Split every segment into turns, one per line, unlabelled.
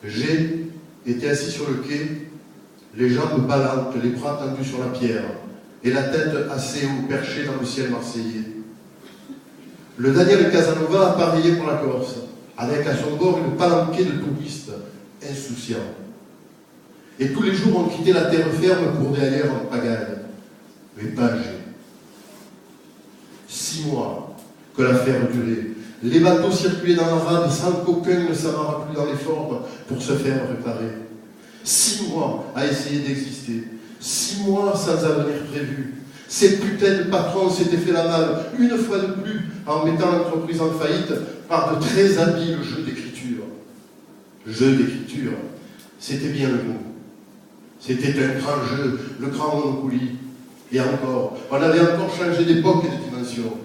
J'ai été assis sur le quai, les jambes ballantes, les bras tendus sur la pierre, et la tête assez haut perchée dans le ciel marseillais. Le Daniel Casanova appareillait pour la Corse, avec à son bord une palanquée de touristes insouciants. Et tous les jours, on quittait la terre ferme pour des ailleurs en pagaille, mais pas âgés. 6 mois que l'affaire durait. Les bateaux circulaient dans la rade sans qu'aucun ne s'amarre plus dans les formes pour se faire réparer. 6 mois à essayer d'exister. 6 mois sans avenir prévu. Ces putains de patrons s'étaient fait la malle une fois de plus en mettant l'entreprise en faillite par de très habiles jeux d'écriture. Jeux d'écriture, c'était bien le mot. C'était un grand jeu, le grand Monopoly. Et encore, on avait encore changé d'époque et de dimension.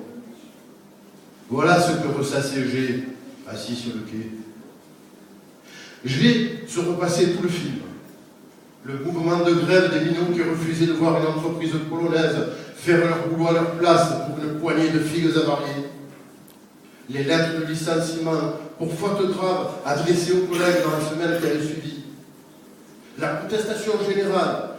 Voilà ce que ressassait G, assis sur le quai. Je vais se repasser tout le film. Le mouvement de grève des minots qui refusaient de voir une entreprise polonaise faire leur boulot à leur place pour une poignée de figues avariées. Les lettres de licenciement pour faute grave adressées aux collègues dans la semaine qui avait suivi. La protestation générale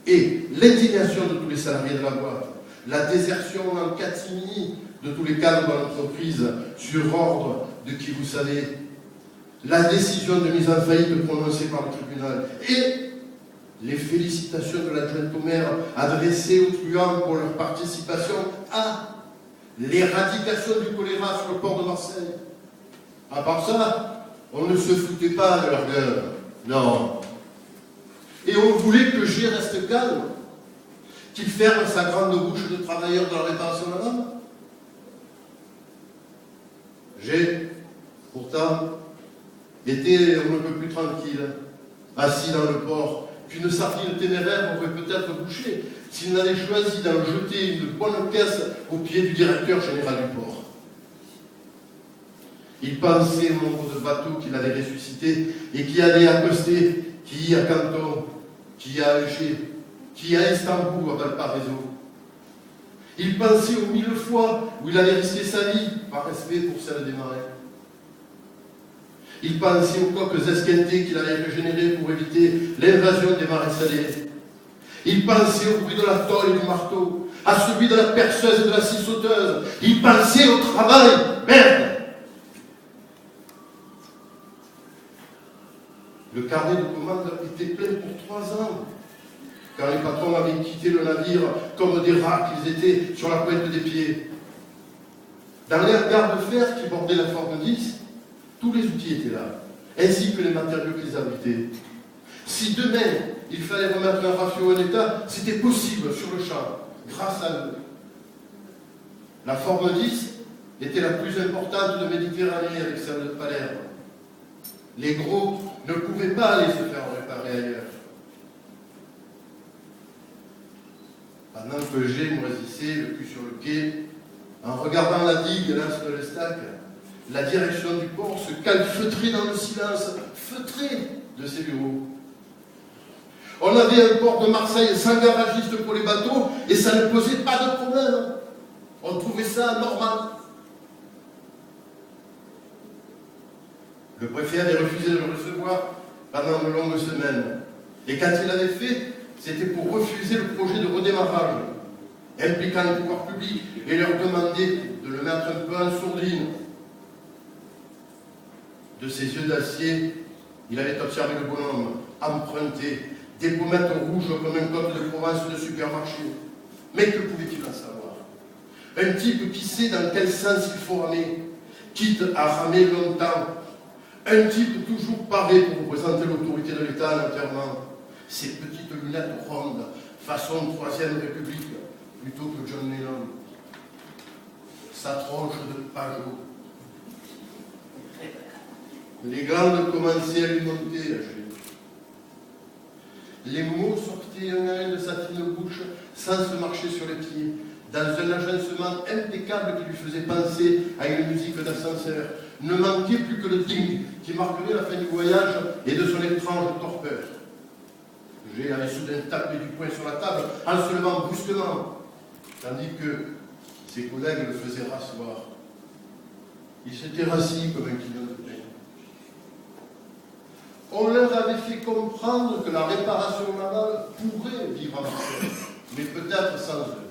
et l'indignation de tous les salariés de la boîte. La désertion en catimini de tous les cadres de l'entreprise sur ordre de qui vous savez. La décision de mise en faillite prononcée par le tribunal. Et les félicitations de l'adjoint au maire adressées aux truands pour leur participation à l'éradication du choléra sur le port de Marseille. À part ça, on ne se foutait pas de leur gueule. Non. Et on voulait que G reste calme, qu'il ferme sa grande bouche de travailleur dans la réparation de la rame. G, pourtant, était on ne peut plus tranquille, assis dans le port, qu'une sardine téméraire aurait peut-être bouché s'il n'avait choisi d'en jeter une bonne caisse au pied du directeur général du port. Il pensait au nombre de bateaux qu'il allait ressusciter et qui allaient accoster, qui à Canton, qui à Alger, qui à Istanbul, à Valparaiso. Il pensait aux 1000 fois où il allait risquer sa vie par respect pour celle des marins. Il pensait aux coques esquintées qu'il allait régénérer pour éviter l'invasion des marins salés. Il pensait au bruit de la tôle et du marteau, à celui de la perceuse et de la scie sauteuse. Il pensait au travail. Merde! Le carnet de commande était plein pour 3 ans. Quand les patrons avaient quitté le navire comme des rats qu'ils étaient sur la pointe des pieds. Dans l'air gare de fer qui bordait la forme 10, tous les outils étaient là, ainsi que les matériaux qu'ils abritaient. Si demain, il fallait remettre un ratio en état, c'était possible sur le champ, grâce à eux. La forme 10 était la plus importante de Méditerranée avec celle de Palerme. Les gros ne pouvaient pas aller se faire réparer ailleurs. Pendant que G moisissait, le cul sur le quai, en regardant la digue et l'as de l'estac, la direction du port se calfeutrait dans le silence, feutré de ses bureaux. On avait un port de Marseille sans garagiste pour les bateaux et ça ne posait pas de problème. On trouvait ça normal. Le préfet avait refusé de le recevoir pendant de longues semaines. Et quand il l'avait fait, c'était pour refuser le projet de redémarrage, impliquant les pouvoirs publics et leur demander de le mettre un peu en sourdine. De ses yeux d'acier, il avait observé le bonhomme, emprunté, des pommettes rouges comme un côte de Provence de supermarché. Mais que pouvait-il en savoir? Un type qui sait dans quel sens il faut ramer, quitte à ramer longtemps. Un type toujours paré pour représenter l'autorité de l'État à l'enterrement. Ses petites lunettes rondes, façon Troisième République, plutôt que John Lennon. Sa tronche de Pajot. Les glandes commençaient à lui monter, la chute. Les mots sortaient un à un de sa fine bouche sans se marcher sur les pieds, dans un agencement impeccable qui lui faisait penser à une musique d'ascenseur. Ne manquait plus que le ding qui marquerait la fin du voyage et de son étrange torpeur. G avait soudain tapé du poing sur la table en se levant brusquement, tandis que ses collègues le faisaient rasseoir. Il s'était rassis comme un kilo de pain. On leur avait fait comprendre que la réparation navale pourrait vivre à Marseille, mais peut-être sans eux.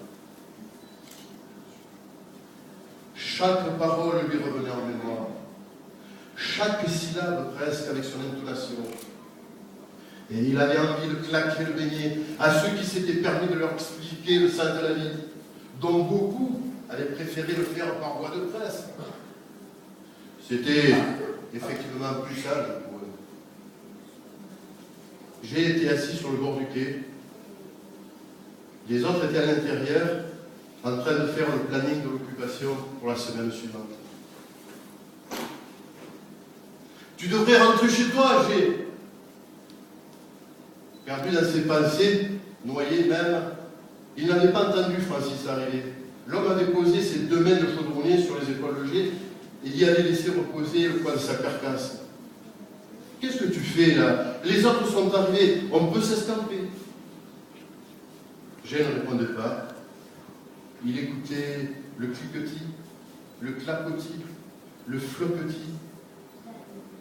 Chaque parole lui revenait en mémoire, chaque syllabe presque avec son intonation. Et il avait envie de claquer le beignet à ceux qui s'étaient permis de leur expliquer le sens de la vie, dont beaucoup avaient préféré le faire par voie de presse. C'était effectivement plus sage pour eux. J'ai été assis sur le bord du quai. Les autres étaient à l'intérieur, en train de faire le planning de l'occupation pour la semaine suivante. Tu devrais rentrer chez toi, j'ai perdu dans ses pensées, noyé même. Il n'avait pas entendu Francis arriver. L'homme avait posé ses 2 mains de chaudronnier sur les épaules de G et y avait laissé reposer le poids de sa carcasse. Qu'est-ce que tu fais là? Les autres sont arrivés, on peut s'estamper. G ne répondait pas. Il écoutait le cliquetis, le clapotis, le flopetis.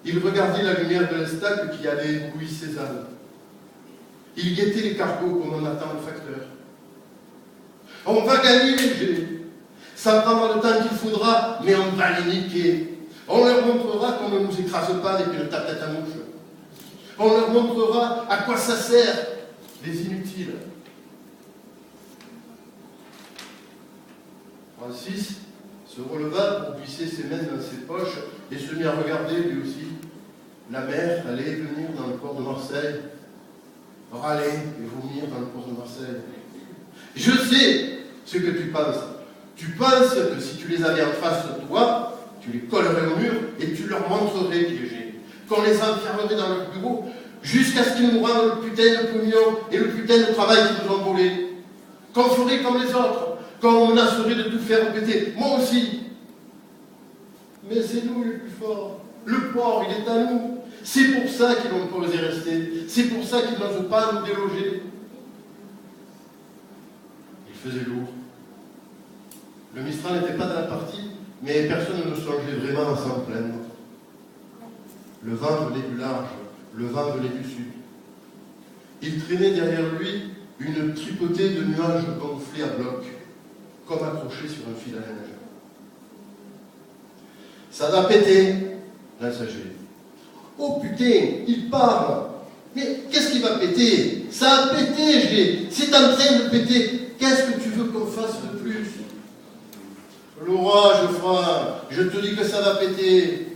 Il regardait la lumière de l'estaque qui avait ébloui ses âmes. Il guettait les cargos comme on attend le facteur. On va gagner, G. Ça prendra le temps qu'il faudra, mais on va les niquer. On leur montrera qu'on ne nous écrase pas avec une tapette à mouche. On leur montrera à quoi ça sert, les inutiles. Francis se releva pour glisser ses mains dans ses poches et se mit à regarder lui aussi. La mer allait et venir dans le port de Marseille, râler et vomir dans le port de Marseille. Je sais ce que tu penses. Tu penses que si tu les avais en face de toi, tu les collerais au mur et tu leur montrerais piégés. Qu'on les enfermerait dans leur bureau jusqu'à ce qu'ils nous rendent le putain de pognon et le putain de travail qu'ils nous ont volé. Qu'on ferait comme les autres, qu'on menacerait de tout faire péter. Moi aussi. Mais c'est nous les plus forts. Le port, il est à nous. C'est pour ça qu'ils n'ont pas osé rester. C'est pour ça qu'ils n'osent pas nous déloger. Il faisait lourd. Le Mistral n'était pas dans la partie, mais personne ne songeait vraiment à s'en plaindre. Le vent venait du large, le vent venait du sud. Il traînait derrière lui une tripotée de nuages gonflés à bloc, comme accrochés sur un fil à linge. Ça va péter, l'insager. Oh putain, il parle. Mais qu'est-ce qui va péter? Ça a pété, G. C'est en train de péter. Qu'est-ce que tu veux qu'on fasse de plus? L'orage, frère, je te dis que ça va péter.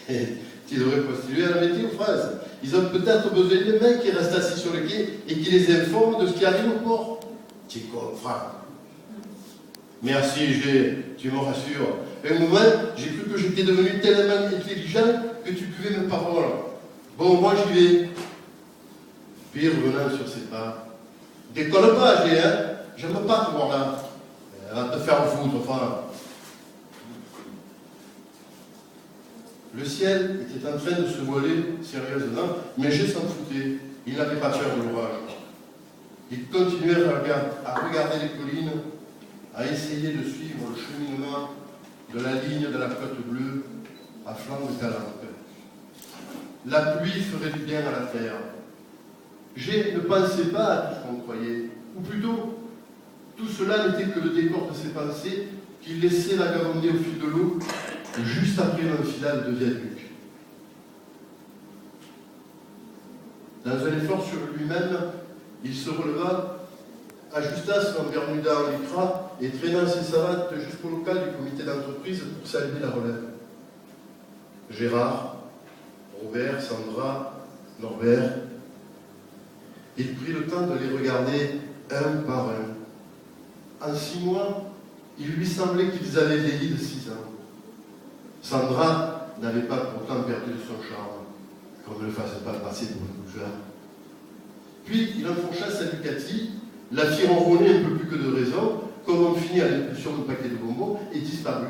Tu devrais postuler à la météo, phrase. Ils ont peut-être besoin de mecs qui restent assis sur le quai et qui les informent de ce qui arrive au port. Tu es con, frère. Merci, G, tu me rassures. Un moment, j'ai cru que j'étais devenu tellement intelligent que tu buvais mes paroles. Bon, moi j'y vais. Puis revenant sur ses pas. Décolle pas, G, hein. J'aime pas te voir là. Elle va te faire foutre, enfin. Le ciel était en train de se voiler sérieusement, mais G s'en foutait. Il n'avait pas peur de l'orage. Il continuait à regarder les collines, à essayer de suivre le cheminement de la ligne de la côte bleue à flanc de Calanque. La pluie ferait du bien à la terre. G ne pensait pas à tout ce qu'on croyait, ou plutôt, tout cela n'était que le décor de ses pensées qu'il laissait vagabonder au fil de l'eau, juste après l'enfilade de viaduc. Dans un effort sur lui-même, il se releva, ajusta son bermuda en lycra et traînant ses savates jusqu'au local du comité d'entreprise pour saluer la relève. Gérard, Robert, Sandra, Norbert. Il prit le temps de les regarder un par un. En 6 mois, il lui semblait qu'ils avaient vieilli de 6 ans. Sandra n'avait pas pourtant perdu de son charme, qu'on ne le fasse pas passer pour une bougeur. Puis il enfourcha sa Ducati, la fit ronronner un peu plus que de raison, comme on finit à l'impulsion de paquet de bonbons, et disparut.